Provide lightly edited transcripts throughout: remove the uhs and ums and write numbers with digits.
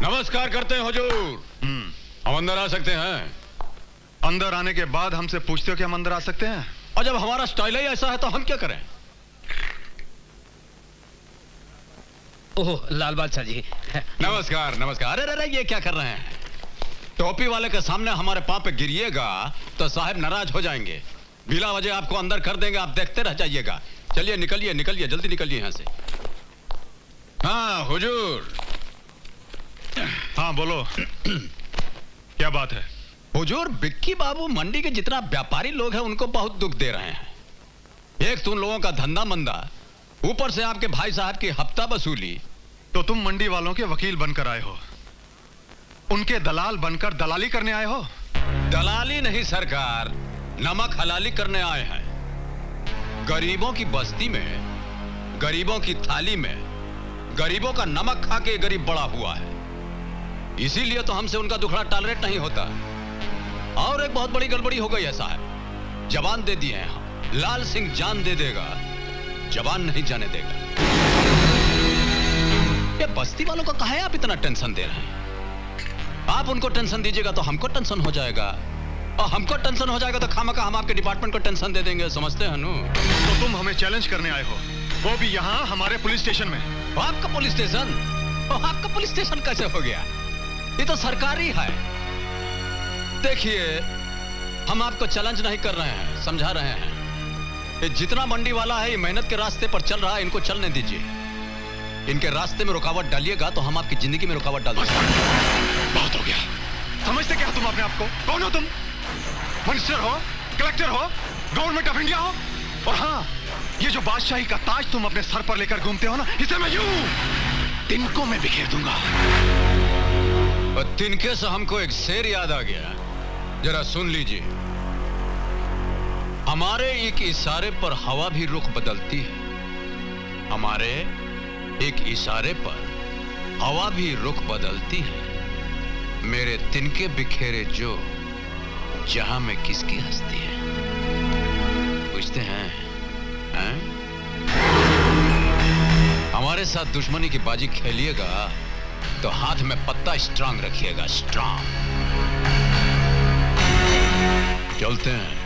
नमस्कार करते हैं हुजूर। हम अंदर आ सकते हैं? अंदर आने के बाद हमसे पूछते हो कि हम अंदर आ सकते हैं? और जब हमारा स्टाइल ही ऐसा है तो हम क्या करें? ओह लाल बादशाह जी। नमस्कार नमस्कार। अरे अरे ये क्या कर रहे हैं? टोपी वाले के सामने हमारे पांव पे गिरिएगा तो साहब नाराज हो जाएंगे। बिला वजह आपको अंदर कर देंगे, आप देखते रह जाइएगा। चलिए निकलिए निकलिए, जल्दी निकलिए यहां से। हाँ हुजूर। हाँ बोलो। क्या बात है? हुजूर, बिक्की बाबू मंडी के जितना व्यापारी लोग हैं उनको बहुत दुख दे रहे हैं। एक तो उन लोगों का धंधा मंदा, ऊपर से आपके भाई साहब की हफ्ता वसूली। तो तुम मंडी वालों के वकील बनकर आए हो, उनके दलाल बनकर दलाली करने आए हो? दलाली नहीं सरकार, नमक हलाली करने आए हैं। गरीबों की बस्ती में, गरीबों की थाली में, गरीबों का नमक खा के गरीब बड़ा हुआ है। इसीलिए तो हमसे उनका दुखड़ा टॉलरेट नहीं होता। और एक बहुत बड़ी गड़बड़ी हो गई है साहब। जबान दे दिए हैं हम, लाल सिंह जान दे देगा, जबान नहीं जाने देगा। ये बस्ती वालों को काहे आप इतना टेंशन दे रहे हैं? आप उनको टेंशन दीजिएगा तो हमको टेंशन हो जाएगा, और हमको टेंशन हो जाएगा तो खामखा हम आपके डिपार्टमेंट को टेंशन दे देंगे। समझते हैं नु? तो तुम हमें चैलेंज करने आए हो, वो भी यहाँ हमारे पुलिस स्टेशन में। आपका पुलिस स्टेशन? आपका पुलिस स्टेशन कैसे हो गया? ये तो सरकारी है। देखिए, हम आपको चैलेंज नहीं कर रहे हैं, समझा रहे हैं। ये जितना मंडी वाला है ये मेहनत के रास्ते पर चल रहा है, इनको चलने दीजिए। इनके रास्ते में रुकावट डालिएगा तो हम आपकी जिंदगी में रुकावट डाल देंगे। बहुत हो गया। समझते क्या तुम अपने आप को? कौन हो तुम? मिनिस्टर हो, कलेक्टर हो, गवर्नमेंट ऑफ इंडिया हो? और हाँ, ये जो बादशाही का ताज तुम अपने सर पर लेकर घूमते हो ना, इसे मैं यूं तिनकों में बिखेर दूंगा। और तिनके से हमको एक शेर याद आ गया, जरा सुन लीजिए। हमारे एक इशारे पर हवा भी रुख बदलती है, हमारे एक इशारे पर हवा भी रुख बदलती है। मेरे तिनके बिखेरे जो जहां में किसकी हस्ती है? पूछते हैं, हैं? हमारे साथ दुश्मनी की बाजी खेलिएगा तो हाथ में पत्ता स्ट्रांग रखिएगा, स्ट्रांग। चलते हैं।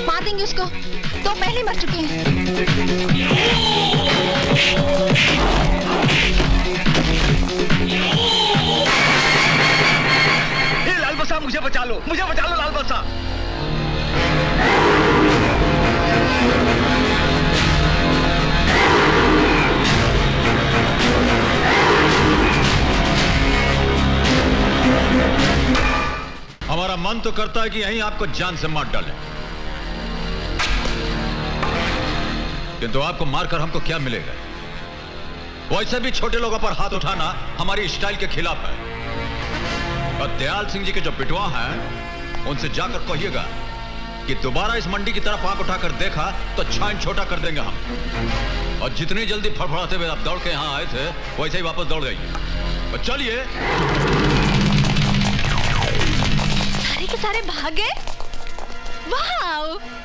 मार देंगे उसको, तो पहले मर चुके हैं। लाल बसा, मुझे बचा लो, मुझे बचा लो लाल बसा। हमारा मन तो करता है कि यहीं आपको जान से मार डालें, किंतु आपको मारकर हमको क्या मिलेगा? वैसे भी छोटे लोगों पर हाथ उठाना हमारी स्टाइल के खिलाफ है। और दयाल सिंह जी के जो बिटवा हैं, उनसे जाकर कहिएगा कि दोबारा इस मंडी की तरफ आंख उठाकर देखा तो छान छोटा कर देंगे हम। और जितनी जल्दी फड़फड़ाते हुए आप दौड़ के यहां आए थे, वैसे ही वापस दौड़ जाइए। और चलिए। सारे के सारे भाग गए। वाह!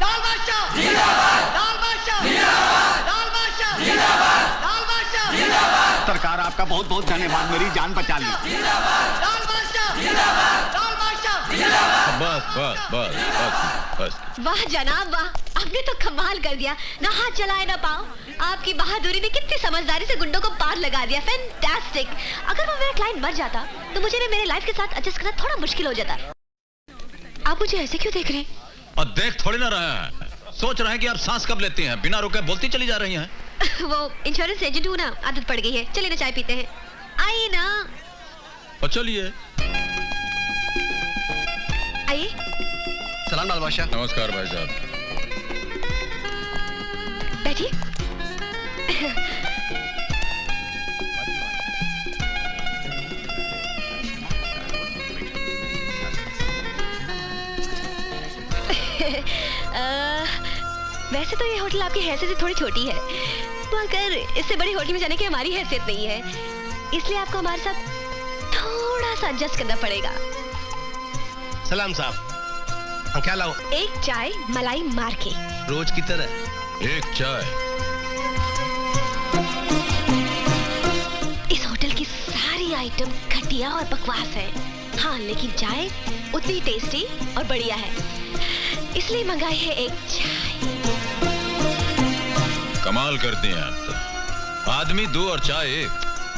लाल बादशाह जिंदाबाद, लाल बादशाह जिंदाबाद, लाल बादशाह जिंदाबाद, लाल बादशाह जिंदाबाद। सरकार आपका बहुत बहुत धन्यवाद, मेरी जान बचा ली। जिंदाबाद, लाल बादशाह जिंदाबाद, लाल बादशाह जिंदाबाद। बस बस बस बस बस। वाह जनाब वाह, आपने तो कमाल कर दिया। ना हाथ चलाए ना पाँव, आपकी बहादुरी ने कितनी समझदारी से गुंडों को पार लगा दिया। फैंटास्टिक। अगर वो मेरा क्लाइंट मर जाता तो मुझे ना मेरे लाइफ के साथ एडजस्ट करना थोड़ा मुश्किल हो जाता। आप मुझे ऐसे क्यों देख रहे हैं? और देख थोड़ी ना रहे हैं, सोच रहे हैं कि आप सांस कब लेती हैं, बिना रुके बोलती चली जा रही हैं। वो इंश्योरेंस एजेंट हूँ ना, आदत पड़ गई है। चलिए ना चाय पीते हैं, आइए ना। और चलिए। आइए। सलाम लाल बादशाह। नमस्कार भाई साहब। बैठिए। वैसे तो ये होटल आपकी हैसियत से थोड़ी छोटी है, मगर इससे बड़ी होटल में जाने की हमारी हैसियत नहीं है, इसलिए आपको हमारे साथ थोड़ा सा एडजस्ट करना पड़ेगा। सलाम साहब, क्या लाओ? एक चाय मलाई मार के। रोज की तरह। एक चाय। इस होटल की सारी आइटम घटिया और बकवास है, हाँ लेकिन चाय उतनी टेस्टी और बढ़िया है, इसलिए मंगाई है एक चाय। कमाल करती हैं आप तो। आदमी दो और चाय एक।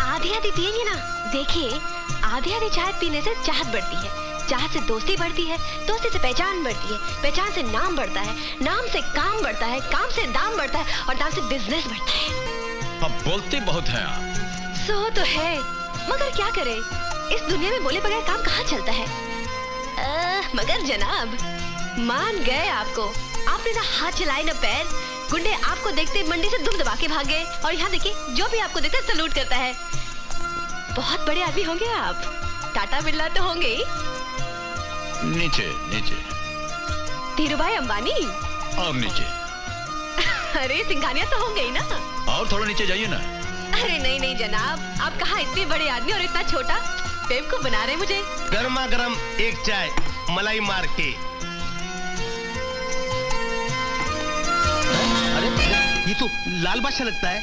आधी आधी पिएंगे ना, देखिए आधी आधी चाय पीने से चाहत बढ़ती है, चाहत से दोस्ती बढ़ती है, दोस्ती से पहचान बढ़ती है, पहचान से नाम बढ़ता है, नाम से काम बढ़ता है, काम से दाम बढ़ता है और दाम से बिजनेस बढ़ता है। अब बोलती बहुत हैं आप। सो तो है, मगर क्या करें, इस दुनिया में बोले बगैर काम कहाँ चलता है। मगर जनाब मान गए आपको, आपने ना हाथ चलाए ना पैर, गुंडे आपको देखते मंडी से दुम दबा के भाग गए और यहाँ देखिए जो भी आपको देखता है सलूट करता है। बहुत बड़े आदमी होंगे आप, टाटा बिरला तो होंगे ही। नीचे नीचे। धीरूभाई अंबानी। और नीचे। अरे सिंघानिया तो होंगे ही ना। और थोड़ा नीचे जाइए ना। अरे नहीं नहीं जनाब, आप कहाँ इतने बड़े आदमी और इतना छोटा, बेवकूफ बना रहे मुझे। गर्मा गर्म एक चाय मलाई मार के। अरे ये तो लाल बादशाह लगता है।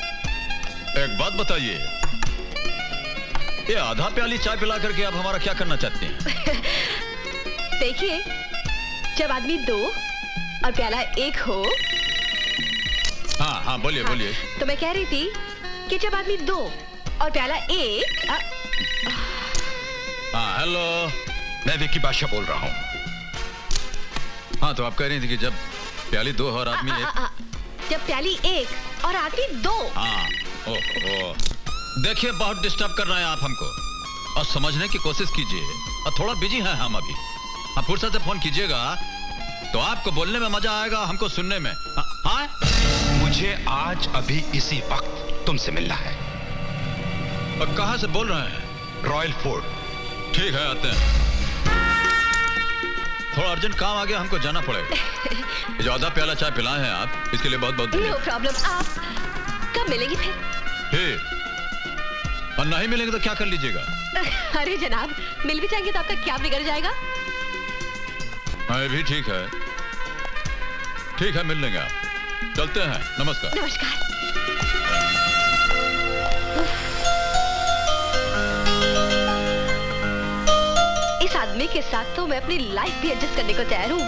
एक बात बताइए, ये आधा प्याली चाय पिला करके आप हमारा क्या करना चाहते हैं? देखिए जब आदमी दो और प्याला एक हो। हाँ हाँ बोलिए बोलिए। तो मैं कह रही थी कि जब आदमी दो और प्याला एक। हाँ हेलो, मैं विक्की बादशाह बोल रहा हूँ। हाँ तो आप कह रही थी कि जब प्याली दो और आदमी एक। जब प्याली एक और आदमी दो। हाँ ओह देखिए बहुत डिस्टर्ब कर रहे हैं आप हमको, और समझने की कोशिश कीजिए, और थोड़ा बिजी हैं हम अभी। आप फुर्सत से फोन कीजिएगा तो आपको बोलने में मजा आएगा, हमको सुनने में। हाँ मुझे आज अभी इसी वक्त तुमसे मिलना है। और कहाँ से बोल रहे हैं? Royal fort. ठीक है आते हैं। थोड़ा अर्जेंट काम आ गया, हमको जाना पड़ेगा। ये जो आधा प्याला चाय पिलाए हैं आप, इसके लिए बहुत बहुत नो प्रॉब्लम। आप कब मिलेंगे फिर? ठीक। और नहीं मिलेंगे तो क्या कर लीजिएगा? अरे जनाब मिल भी जाएंगे तो आपका क्या बिगड़ जाएगा? हाँ भी ठीक है, ठीक है मिल लेंगे आप। चलते हैं, नमस्कार। नमस्कार। इस आदमी के साथ तो मैं अपनी लाइफ भी एडजस्ट करने को तैयार हूँ।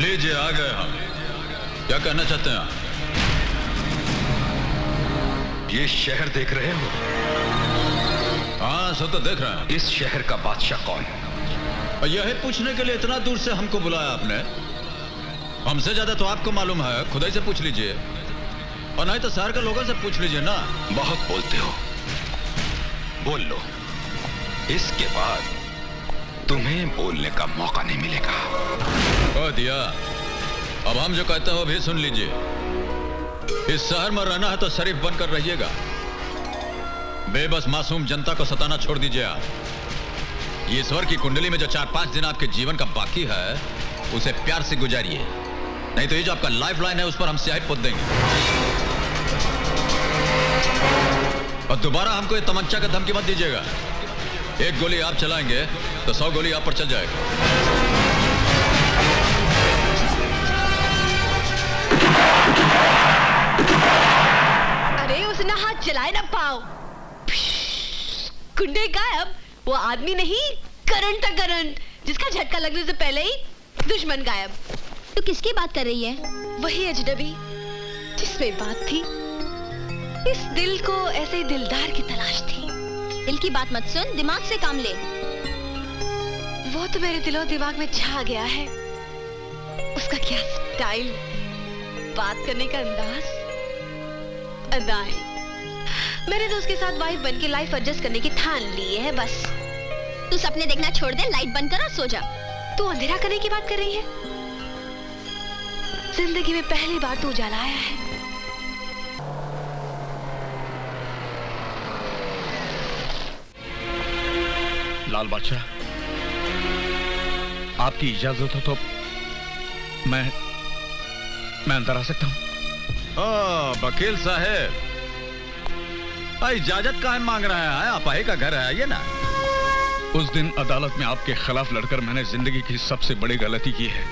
लीजिए आ गए हम। क्या कहना चाहते हैं आप? ये शहर देख रहे हो? हाँ सब तो देख रहे हैं। इस शहर का बादशाह कौन है? और यही पूछने के लिए इतना दूर से हमको बुलाया आपने? हमसे ज्यादा तो आपको मालूम है, खुद ही से पूछ लीजिए, और नहीं तो शहर के लोगों से पूछ लीजिए ना। बहुत बोलते हो, बोल लो, इसके बाद तुम्हें बोलने का मौका नहीं मिलेगा। कह दिया। अब हम जो कहते हैं वो भी सुन लीजिए। इस शहर में रहना है तो शरीफ बनकर रहिएगा, बेबस मासूम जनता को सताना छोड़ दीजिए आप। ईश्वर की कुंडली में जो 4-5 दिन आपके जीवन का बाकी है उसे प्यार से गुजारिए, नहीं तो ये जो आपका लाइफ लाइन है उस पर हम स्याही पोत देंगे। और दोबारा हमको ये तमंचा का धमकी मत दीजिएगा। एक गोली आप चलाएंगे तो 100 गोली आप पर चल जाएगी। अरे उसने हाथ चलाए ना पाओ। गुंडे गायब, वो आदमी नहीं, करंट था करंट, जिसका झटका लगने से पहले ही दुश्मन गायब। तो किसकी बात कर रही है? वही अजनबी जिसमें बात थी। इस दिल को ऐसे दिलदार की तलाश थी, दिल की बात मत सुन, दिमाग से काम ले। वो तो मेरे दिलो दिमाग में छा गया है। उसका क्या स्टाइल, बात करने का अंदाज, अदाएं। मैंने तो उसके साथ वाइफ बन के लाइफ एडजस्ट करने की ठान ली है बस। तू सपने देखना छोड़ दे, लाइट बंद कर और सो जा। तू अंधेरा करने की बात कर रही है? जिंदगी में पहली बार तू उजाला आया है। लाल बादशाह, आपकी इजाजत हो तो मैं अंदर आ सकता हूं? वकील साहब, इजाजत काहे मांग रहे हैं? आप ही का घर है, आइए ना। उस दिन अदालत में आपके खिलाफ लड़कर मैंने जिंदगी की सबसे बड़ी गलती की है।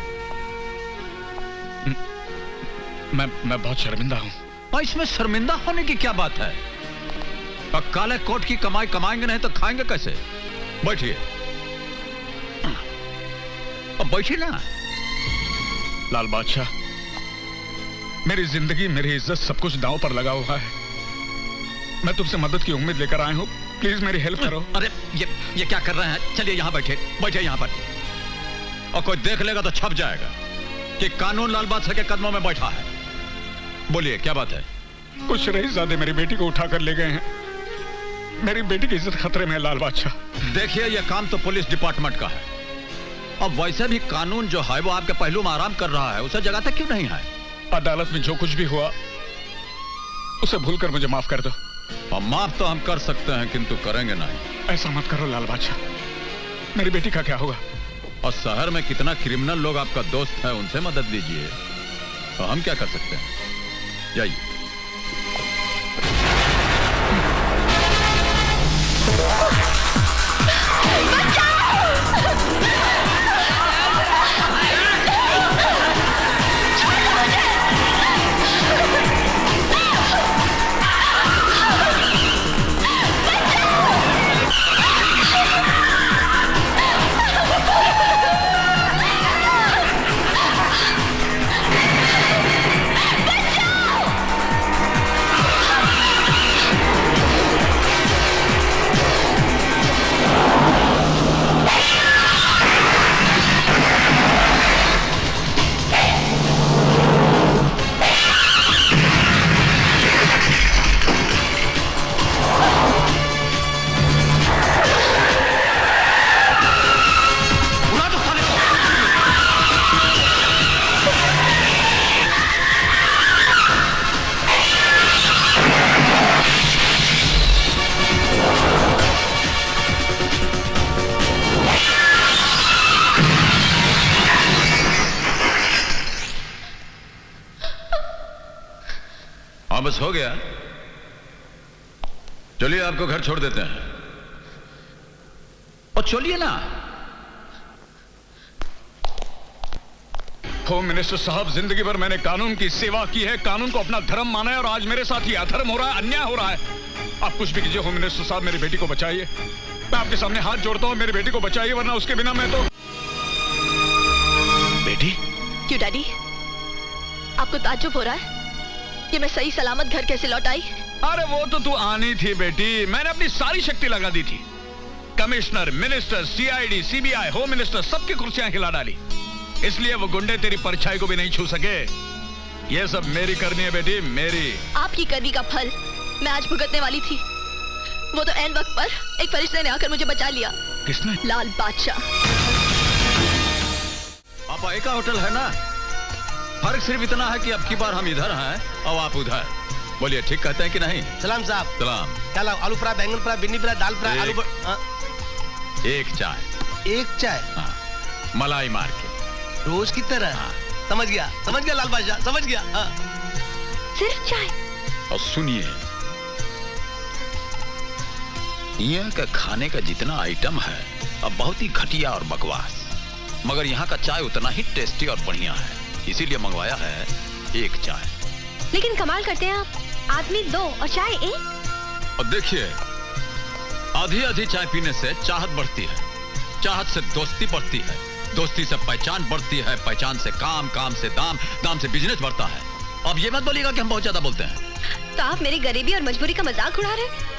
मैं बहुत शर्मिंदा हूं। इसमें शर्मिंदा होने की क्या बात है? काले कोट की कमाई कमाएंगे नहीं तो खाएंगे कैसे? बैठिए, अब बैठिए ना। लाल बादशाह, मेरी जिंदगी, मेरी इज्जत, सब कुछ दांव पर लगा हुआ है। मैं तुमसे मदद की उम्मीद लेकर आया हूं, प्लीज मेरी हेल्प करो। अरे ये क्या कर रहे हैं? चलिए यहाँ बैठिए यहाँ पर। और कोई देख लेगा तो छप जाएगा कि कानून लाल बादशाह के कदमों में बैठा है। बोलिए, क्या बात है? कुछ रईसज़ादे मेरी बेटी को उठाकर ले गए हैं। मेरी बेटी की इज्जत खतरे में है लाल बादशाह। देखिए, यह काम तो पुलिस डिपार्टमेंट का है। अब वैसे भी कानून जो है वो आपके पहलू में आराम कर रहा है, उसे जगाता क्यों नहीं है? अदालत में जो कुछ भी हुआ उसे भूलकर मुझे माफ कर दो। और माफ तो हम कर सकते हैं, किंतु करेंगे नहीं। ऐसा मत करो लाल बादशाह, मेरी बेटी का क्या होगा? और शहर में कितना क्रिमिनल लोग आपका दोस्त है, उनसे मदद लीजिए। तो हम क्या कर सकते हैं? जाइए। बस हो गया। चलिए, आपको घर छोड़ देते हैं। और चलिए ना। होम मिनिस्टर साहब, जिंदगी भर मैंने कानून की सेवा की है, कानून को अपना धर्म माना है, और आज मेरे साथ ये अधर्म हो रहा है, अन्याय हो रहा है। आप कुछ भी कीजिए होम मिनिस्टर साहब, मेरी बेटी को बचाइए। मैं आपके सामने हाथ जोड़ता हूं, मेरी बेटी को बचाइए, वरना उसके बिना मैं तो। बेटी? क्यों डैडी, आपको ताज्जुब हो रहा है कि मैं सही सलामत घर कैसे लौट आई? अरे वो तो तू आनी थी बेटी, मैंने अपनी सारी शक्ति लगा दी थी। Commissioner, minister, CID, CBI, home minister, सबकी कुर्सियां हिला डाली, इसलिए वो गुंडे तेरी परछाई को भी नहीं छू सके। ये सब मेरी करनी है बेटी, मेरी। आपकी करनी का फल मैं आज भुगतने वाली थी। वो तो ऐन वक्त पर एक फरिश्ते ने आकर मुझे बचा लिया। किसने? लाल बादशाह। पापा, एक होटल है ना, फर्क सिर्फ इतना है कि अब की बार हम इधर हैं और आप उधर। बोलिए, ठीक कहते हैं कि नहीं? सलाम साहब। सलाम। क्या लाओ? आलू फ्राई, बैंगन फ्राई, भिंडी फ्राई, दाल फ्राई, आलू एक चाय। एक चाय? हाँ, मलाई मार के, रोज की तरह। हाँ। समझ गया लाल बादशाह, समझ गया। हाँ। सिर्फ चाय? और सुनिए, यहाँ का खाने का जितना आइटम है अब बहुत ही घटिया और बकवास, मगर यहाँ का चाय उतना ही टेस्टी और बढ़िया है, इसीलिए मंगवाया है एक चाय। लेकिन कमाल करते हैं आप, आदमी दो और चाय एक। और देखिए, आधी आधी चाय पीने से चाहत बढ़ती है, चाहत से दोस्ती बढ़ती है, दोस्ती से पहचान बढ़ती है, पहचान से काम, काम से दाम, दाम से बिजनेस बढ़ता है। अब ये मत बोलिएगा कि हम बहुत ज्यादा बोलते हैं। तो आप मेरी गरीबी और मजबूरी का मजाक उड़ा रहे?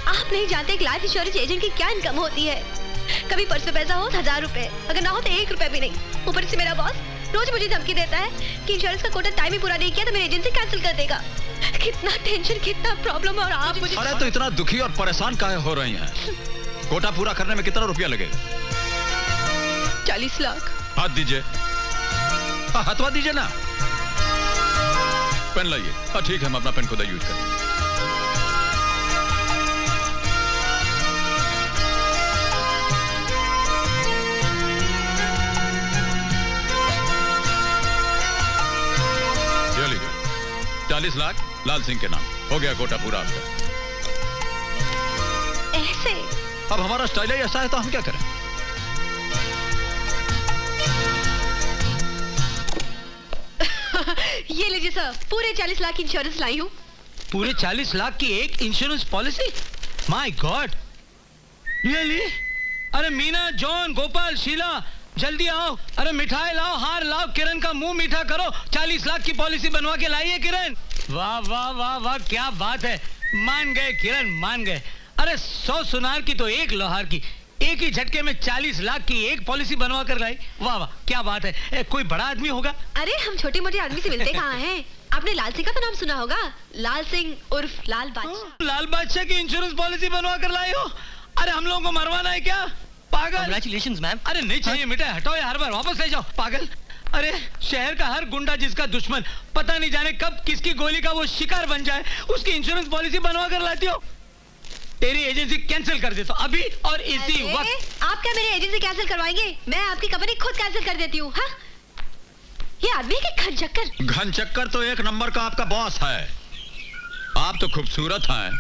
आप नहीं जानते एक लाइफ इंश्योरेंस एजेंट की क्या इनकम होती है। कभी पर्स में पैसा हो 1000 रुपए, अगर ना हो तो 1 रुपए भी नहीं। ऊपर से मेरा बॉस रोज मुझे धमकी देता है कि इंश्योरेंस का कोटा टाइम ही पूरा नहीं किया तो मेरी एजेंसी कैंसिल कर देगा। कितना टेंशन, कितना प्रॉब्लम, और आप मुझे। अरे तो इतना दुखी और परेशान काहे हो रही हैं? कोटा पूरा करने में कितना रुपया लगेगा? 40 लाख। हाथ दीजिए। हथवा दीजिए ना। पेन लाइए। ठीक है, हम अपना पेन खुद यूज करें। ये लीजिए, 40 लाख लाल सिंह के नाम। हो गया कोटा पूरा आपका। ऐसे? अब हमारा स्टाइल ही ऐसा है तो हम क्या करें? ये लीजिए सर, पूरे 40 लाख की इंश्योरेंस लाई हूँ। पूरे 40 लाख की एक insurance policy? My God, really? अरे मीना, जॉन, गोपाल, शीला, जल्दी आओ। अरे मिठाई लाओ, हार लाओ, किरण का मुंह मीठा करो। 40 लाख की पॉलिसी बनवा के लाइए किरण। वाह वाह वाह वाह, क्या बात है। मान गए किरण, मान गए। अरे 100 सुनार की तो एक लोहार की, एक ही झटके में 40 लाख की एक पॉलिसी बनवा कर लाई। वाह वाह, क्या बात है। कोई बड़ा आदमी होगा? अरे हम छोटे मोटे आदमी से मिलते कहाँ हैं? आपने लाल सिंह का तो नाम सुना होगा, लाल सिंह उर्फ लाल बादशाह। लाल बादशाह की इंश्योरेंस पॉलिसी बनवा कर लाई हो? अरे हम लोगों को मरवाना है क्या? पागल। Congratulations ma'am. अरे नहीं चाहिए मिठाई, हटाओ ये हर बार, वापस ले जाओ। पागल। अरे शहर का हर गुंडा जिसका दुश्मन, पता नहीं जाने कब किसकी गोली का वो शिकार बन जाए, उसकी इंश्योरेंस पॉलिसी बनवा कर लाती हो। तेरी एजेंसी कैंसिल कर देता अभी और इसी वक्त। आप क्या मेरी एजेंसी कैंसिल करवाएंगे? मैं आपकी कंपनी खुद कैंसिल कर देती हूँ। हाँ? ये आदमी के घनचक्कर। घनचक्कर तो एक नंबर का आपका बॉस है। आप तो खूबसूरत हैं,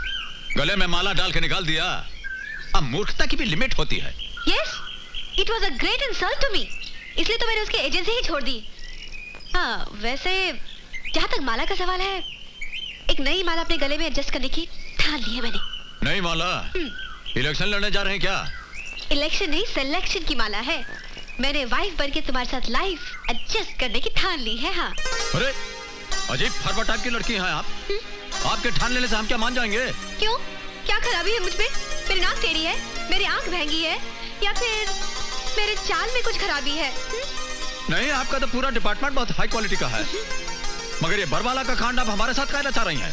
गले में माला डाल के निकाल दिया। अब मूर्खता की भी लिमिट होती है। Yes, it was a great insult to me. इसलिए तो मैंने उसकी एजेंसी ही छोड़ दी। हाँ, वैसे जहाँ तक माला का सवाल है, एक नई माला अपने गले में एडजस्ट करने की ठान ली है मैंने। नहीं माला, इलेक्शन लड़ने जा रहे हैं क्या? इलेक्शन नहीं, सिलेक्शन की माला है। मैंने वाइफ बन के तुम्हारे साथ लाइफ एडजस्ट करने की ठान ली है। हाँ। अरे अजीब फरवा टाइप की लड़की हैं आप। आपके ठान लेने से हम क्या मान जाएंगे? क्यों? क्या खराबी है मुझ में? मेरी नाक टेढ़ी है, मेरी आंख महंगी है, या फिर मेरे चाल में कुछ खराबी है? नहीं, आपका तो पूरा डिपार्टमेंट बहुत हाई क्वालिटी का है। मगर ये बरवाला का कांड आप हमारे साथ कहना चाह रही हैं?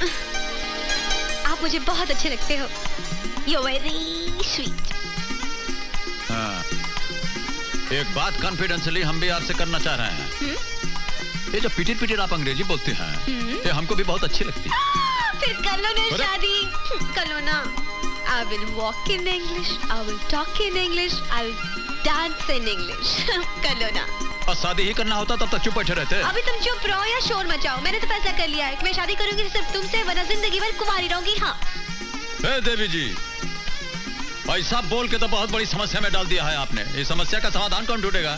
आप मुझे बहुत अच्छे लगते हो। You're very sweet. हाँ, एक बात कॉन्फिडेंशियली हम भी आपसे करना चाह रहे हैं। ये जो पिटिर पिटिर आप अंग्रेजी बोलते हैं, ये हमको भी बहुत अच्छी लगती है। फिर कर लो ना शादी, कर लो ना। I will walk in English, I will talk in English, I will dance in English. कर लो ना। और शादी ही करना होता तब तक चुप बैठे रहते। अभी तुम चुप रहो या शोर मचाओ। मैंने तो फैसला कर लिया है कि मैं शादी करूंगी सिर्फ तुमसे, वरना जिंदगी भर कुंवारी रहूंगी। हाँ। देवी जी, ऐसा बोल के तो बहुत बड़ी समस्या में डाल दिया है आपने। इस समस्या का समाधान कौन ढूंढेगा?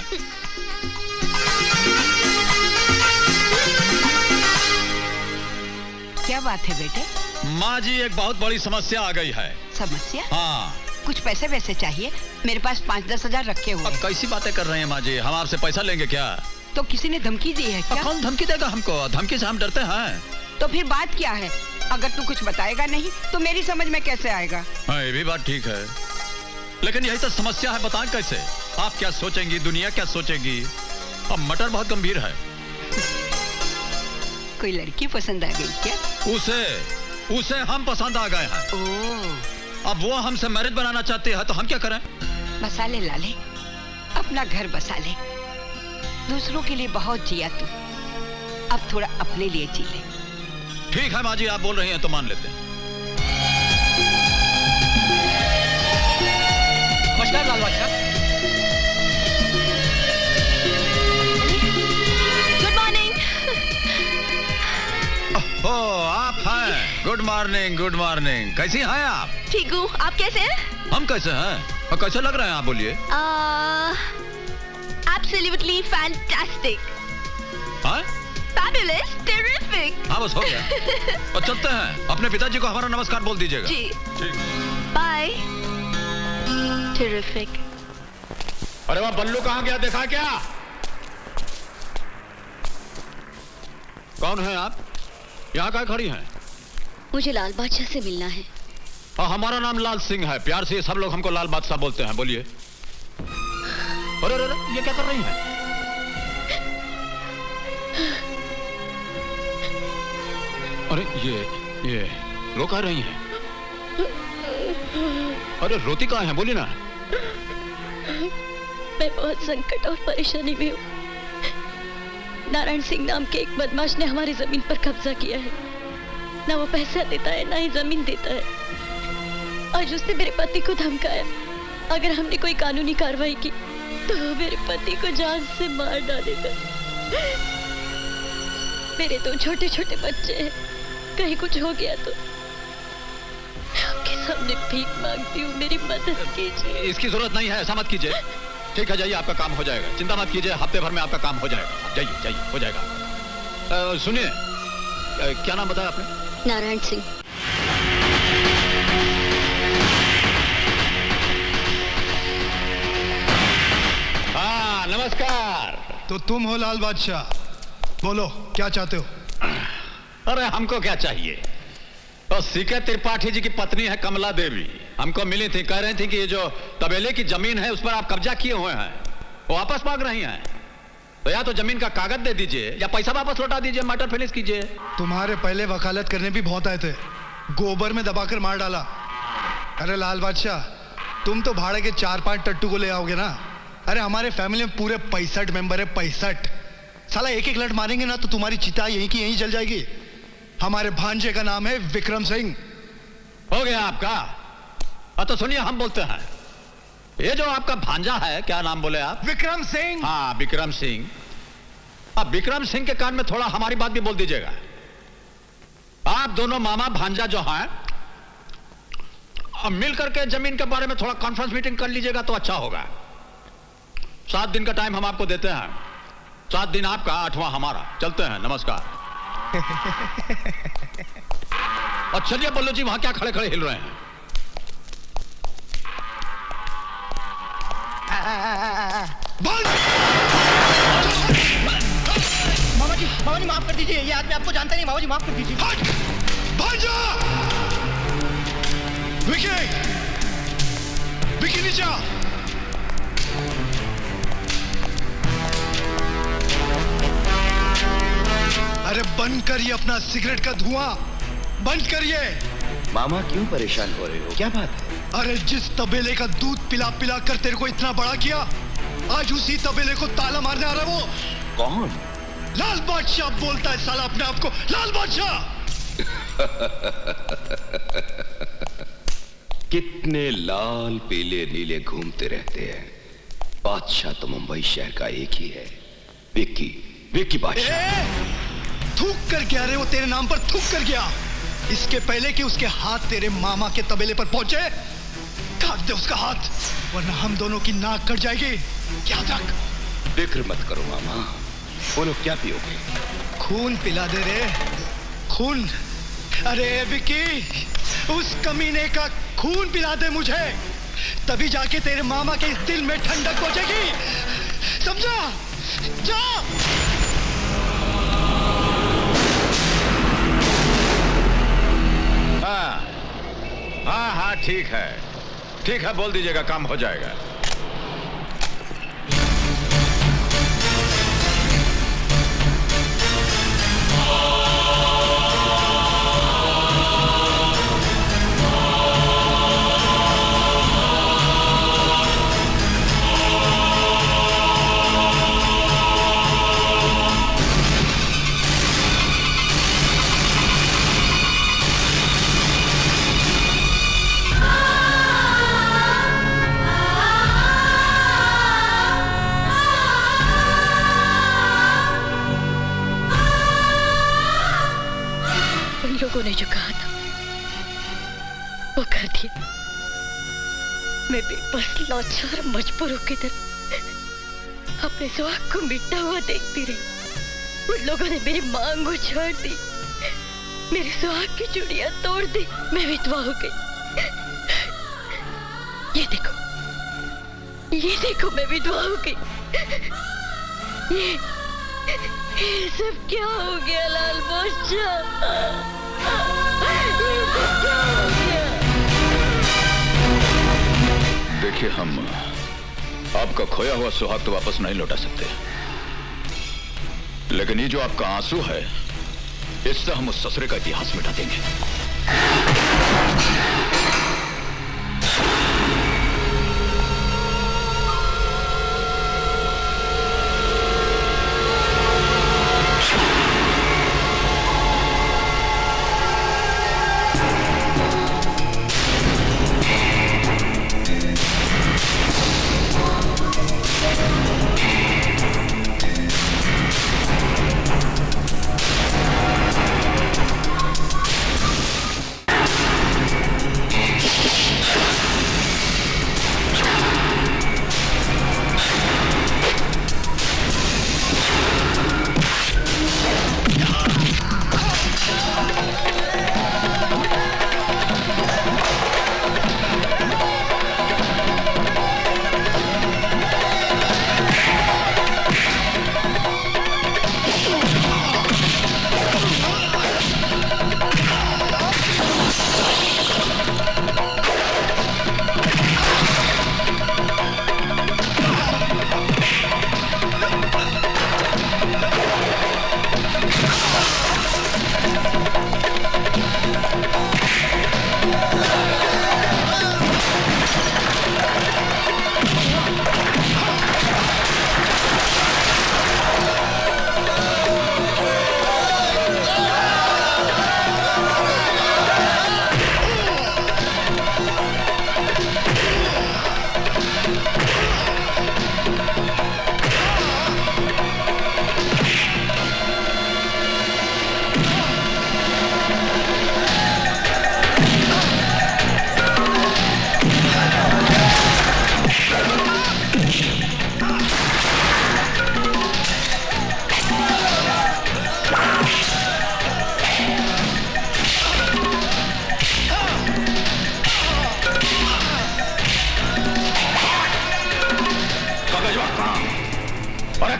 क्या बात है बेटे? माँ जी, एक बहुत बड़ी समस्या आ गई है। समस्या? हाँ। कुछ पैसे वैसे चाहिए? मेरे पास 5-10 हजार रखे हुए। अब कैसी बातें कर रहे हैं माँ जी? हम आपसे पैसा लेंगे क्या? तो किसी ने धमकी दी है क्या? कौन धमकी देगा हमको? धमकी से हम डरते हैं। तो फिर बात क्या है? अगर तू कुछ बताएगा नहीं तो मेरी समझ में कैसे आएगा? हाँ, ये भी बात ठीक है, लेकिन यही तो समस्या है। बताएं कैसे? आप क्या सोचेंगी, दुनिया क्या सोचेगी? अब मटर बहुत गंभीर है। कोई लड़की पसंद आ गई क्या? उसे हम पसंद आ गए हैं। ओह। अब वो हमसे मैरिज बनाना चाहते हैं तो हम क्या करें? बसा ले लाले, अपना घर बसा ले। दूसरों के लिए बहुत जिया तू, अब थोड़ा अपने लिए जी ले। ठीक है माँ जी, आप बोल रही हैं तो मान लेते हैं। नमस्कार लाल बादशाह। Good morning. ओह, आप हैं। Good morning, good morning. कैसी हैं आप? ठीक हूँ, आप कैसे हैं? हम कैसे हैं और कैसे लग रहे हैं आप? बोलिए। Absolutely fantastic. हाँ? Fabulous, terrific. हाँ, बस हो गया। और चलते हैं। अपने पिताजी को हमारा नमस्कार बोल दीजिएगा। जी। ठीक। Bye. Terrific. अरे वहाँ बल्लू कहाँ गया? देखा क्या? कौन है आप? यहाँ कहाँ खड़ी हैं? मुझे लाल बादशाह से मिलना है। और हमारा नाम लाल सिंह है। प्यार से सब लोग हमको लाल बादशाह बोलते हैं। बोलिए। अरे अरे अरे, ये क्या कर रही हैं? अरे ये रो कह रही हैं? अरे रोती कहाँ है? बोली ना। मैं बहुत संकट और परेशानी में हूँ। नारायण सिंह नाम के एक बदमाश ने हमारी जमीन पर कब्जा किया है। ना वो पैसा देता है, ना ही जमीन देता है। आज उसने मेरे पति को धमकाया, अगर हमने कोई कानूनी कार्रवाई की तो वो मेरे पति को जान से मार डालेगा। मेरे 2 छोटे छोटे बच्चे हैं, कहीं कुछ हो गया तो आपके सामने भीख मांगती हूँ, मेरी मदद कीजिए। इसकी जरूरत नहीं है, ऐसा मत कीजिए। ठीक है, जाइए, आपका काम हो जाएगा। चिंता मत कीजिए, हफ्ते भर में आपका काम हो जाएगा। जाइए जाइए, हो जाएगा। सुनिए, क्या नाम बताया आपने? नारायण सिंह। हाँ, नमस्कार। तो तुम हो लाल बादशाह, बोलो क्या चाहते हो? अरे हमको क्या चाहिए? तो सीके त्रिपाठी जी की पत्नी है कमला देवी, हमको मिली थी। कह रही थी कि ये जो तबेले की जमीन है उस पर आप कब्जा किए हुए हैं, वो वापस मांग रही हैं। तो या तो जमीन का कागज दे दीजिए या पैसा वापस लौटा दीजिए, मैटर फिनिश कीजिए। तुम्हारे पहले वकालत करने भी बहुत आए थे, गोबर में दबाकर मार डाला। अरे लाल बादशाह, तुम तो भाड़े के 4-5 टट्टू को ले आओगे ना। अरे हमारे फैमिली में पूरे 65 मेंबर है, 65। साला एक लट मारेंगे ना तो तुम्हारी चिता यहीं की यहीं जल जाएगी। हमारे भांजे का नाम है विक्रम सिंह। हो गया आपका? तो सुनिए, हम बोलते हैं, ये जो आपका भांजा है, क्या नाम बोले आप? विक्रम सिंह। हाँ, विक्रम सिंह। अब विक्रम सिंह के कान में थोड़ा हमारी बात भी बोल दीजिएगा। आप दोनों मामा भांजा जो हैं, अब मिल करके जमीन के बारे में थोड़ा कॉन्फ्रेंस मीटिंग कर लीजिएगा तो अच्छा होगा। 7 दिन का टाइम हम आपको देते हैं। 7 दिन आपका, 8वां हमारा। चलते हैं, नमस्कार। और चलिए बोलो जी, वहां क्या खड़े खड़े हिल रहे हैं? मामा जी माफ कर दीजिए, ये आदमी आपको जानता नहीं। मामा जी माफ कर दीजिए। विकी नीचे आ। अरे बंद करिए अपना सिगरेट का धुआं, बंद करिए। मामा क्यों परेशान हो रहे हो, क्या बात है? अरे जिस तबेले का दूध पिला पिला कर तेरे को इतना बड़ा किया, आज उसी तबेले को ताला मारने आ रहा है। वो कौन? लाल बादशाह बोलता है साला अपने आप को, लाल बादशाह। कितने लाल पीले नीले घूमते रहते हैं, बादशाह तो मुंबई शहर का एक ही है, विक्की। विक्की बादशाह। थूक कर गया रे, वो तेरे नाम पर थूक कर गया। इसके पहले कि उसके हाथ तेरे मामा के तबेले पर पहुंचे, काट दे उसका हाथ, वरना हम दोनों की नाक कट जाएगी। याद रख। फिक्र मत करो मामा। बोलो क्या पियोगे? खून पिला दे रे, खून। अरे विकी, उस कमीने का खून पिला दे मुझे, तभी जाके तेरे मामा के इस दिल में ठंडक पहुंचेगी, समझा? जा। हाँ हाँ, ठीक है, ठीक है, बोल दीजिएगा, काम हो जाएगा। लोगों ने जो कहा था वो कर दिया। मैं बेबस, लाचार, मजबूर होकर अपने सुहाग को मिटता हुआ देखती रही। उन लोगों ने मेरी मांग उछाड़ दी, मेरी सुहाग की चूड़ियां तोड़ दी, मैं विधवा हो गई। ये देखो मैं विधवा हो गई। ये सब क्या हो गया लाल बादशाह? ये सब क्या हो गया? देखिए, हम आपका खोया हुआ सुहाग तो वापस नहीं लौटा सकते, लेकिन ये जो आपका आंसू है, इससे हम उस ससुरे का इतिहास मिटा देंगे।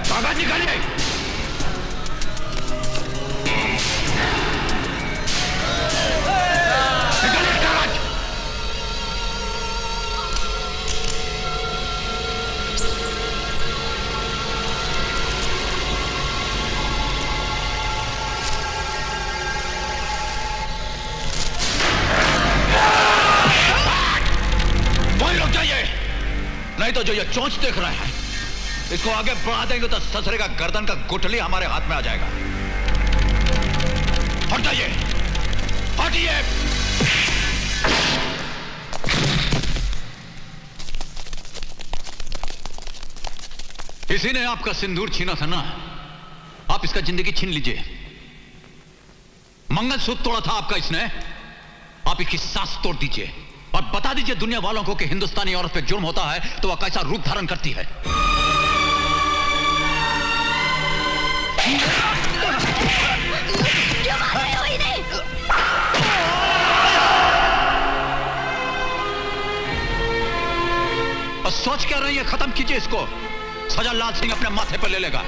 कागज निकालिए। निकालिए कागज। वहीं रुक जाइए, नहीं तो जो ये चोंच देख रहे हैं इसको आगे बढ़ा देंगे तो ससुरे का गर्दन का गुठली हमारे हाथ में आ जाएगा। हट जाइए, हटिए। इसी ने आपका सिंदूर छीना था ना, आप इसका जिंदगी छीन लीजिए। मंगलसूत्र तोड़ा था आपका इसने, आप इसकी सांस तोड़ दीजिए और बता दीजिए दुनिया वालों को कि हिंदुस्तानी औरत पे जुर्म होता है तो वह कैसा रूप धारण करती है। क्यों मार रहे हो इन्हें? और सोच क्या रही है, खत्म कीजिए इसको। सजा लाल सिंह अपने माथे पर ले लेगा।